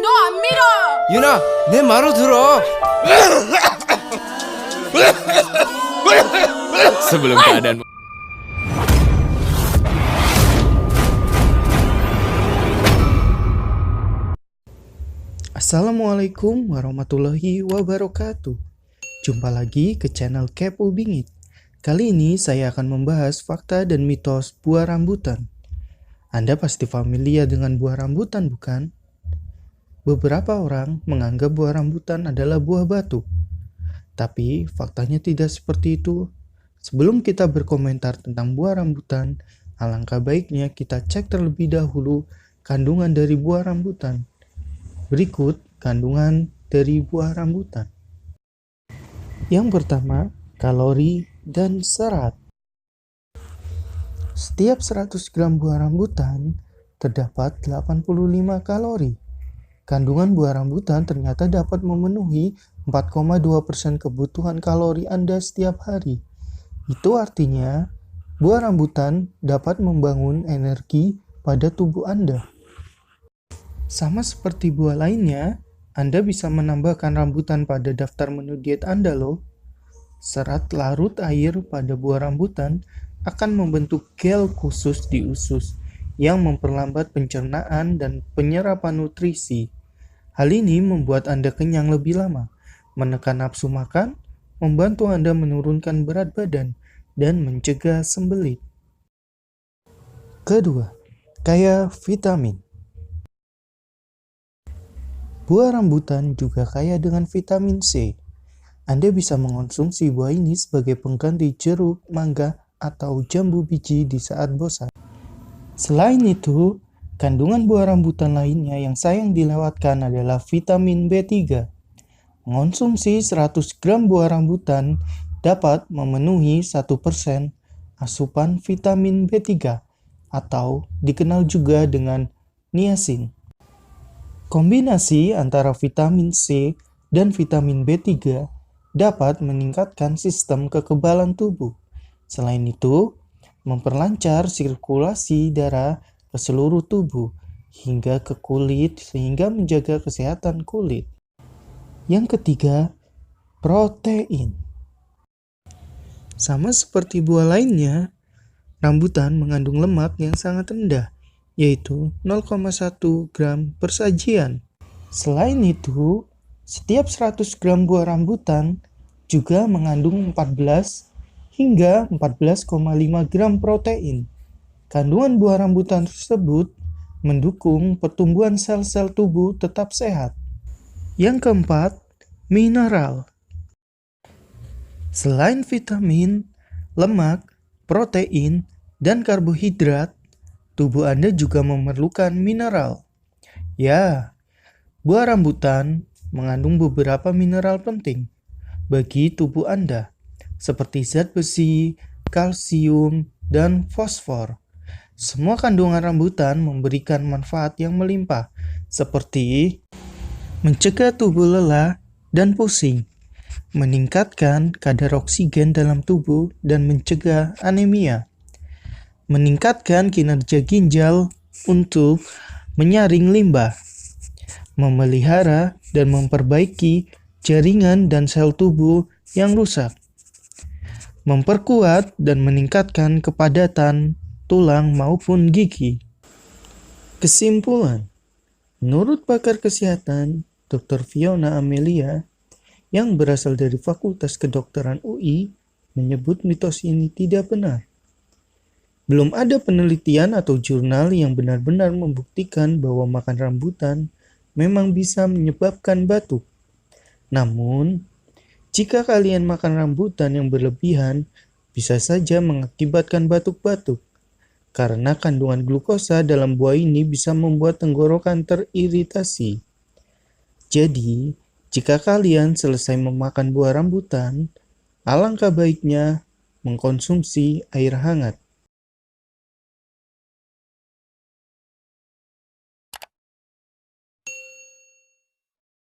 너 안 밀어! 유나, 내 말을 들어. Sebelum keadaan Assalamualaikum warahmatullahi wabarakatuh. Jumpa lagi ke channel Kepo Bingit. Kali ini saya akan membahas fakta dan mitos buah rambutan. Anda pasti familiar dengan buah rambutan, bukan? Beberapa orang menganggap buah rambutan adalah buah batu. Tapi faktanya tidak seperti itu. Sebelum kita berkomentar tentang buah rambutan, alangkah baiknya kita cek terlebih dahulu kandungan dari buah rambutan. Berikut kandungan dari buah rambutan. Yang pertama, kalori dan serat. Setiap 100 gram buah rambutan terdapat 85 kalori. Kandungan buah rambutan ternyata dapat memenuhi 4,2% kebutuhan kalori Anda setiap hari. Itu artinya buah rambutan dapat membangun energi pada tubuh Anda. Sama seperti buah lainnya, Anda bisa menambahkan rambutan pada daftar menu diet Anda loh. Serat larut air pada buah rambutan akan membentuk gel khusus di usus yang memperlambat pencernaan dan penyerapan nutrisi. Hal ini membuat Anda kenyang lebih lama, menekan nafsu makan, membantu Anda menurunkan berat badan, dan mencegah sembelit. Kedua, kaya vitamin. Buah rambutan juga kaya dengan vitamin C. Anda bisa mengonsumsi buah ini sebagai pengganti jeruk, mangga, atau jambu biji di saat bosan. Selain itu, kandungan buah rambutan lainnya yang sayang dilewatkan adalah vitamin B3. Mengonsumsi 100 gram buah rambutan dapat memenuhi 1% asupan vitamin B3 atau dikenal juga dengan niacin. Kombinasi antara vitamin C dan vitamin B3 dapat meningkatkan sistem kekebalan tubuh. Selain itu, memperlancar sirkulasi darah ke seluruh tubuh hingga ke kulit sehingga menjaga kesehatan kulit. Yang ketiga, protein. Sama seperti buah lainnya, rambutan mengandung lemak yang sangat rendah, yaitu 0,1 gram per sajian. Selain itu, setiap 100 gram buah rambutan juga mengandung 14 hingga 14,5 gram protein. Kandungan buah rambutan tersebut mendukung pertumbuhan sel-sel tubuh tetap sehat. Yang keempat, mineral. Selain vitamin, lemak, protein, dan karbohidrat, tubuh Anda juga memerlukan mineral. Ya, buah rambutan mengandung beberapa mineral penting bagi tubuh Anda, seperti zat besi, kalsium, dan fosfor. Semua kandungan rambutan memberikan manfaat yang melimpah, seperti mencegah tubuh lelah dan pusing, meningkatkan kadar oksigen dalam tubuh dan mencegah anemia, meningkatkan kinerja ginjal untuk menyaring limbah, memelihara dan memperbaiki jaringan dan sel tubuh yang rusak, memperkuat dan meningkatkan kepadatan tulang maupun gigi. Kesimpulan, menurut pakar kesehatan Dr. Fiona Amelia yang berasal dari Fakultas Kedokteran UI menyebut mitos ini tidak benar. Belum ada penelitian atau jurnal yang benar-benar membuktikan bahwa makan rambutan memang bisa menyebabkan batuk. Namun, jika kalian makan rambutan yang berlebihan, bisa saja mengakibatkan batuk-batuk. Karena kandungan glukosa dalam buah ini bisa membuat tenggorokan teriritasi. Jadi, jika kalian selesai memakan buah rambutan, alangkah baiknya mengkonsumsi air hangat.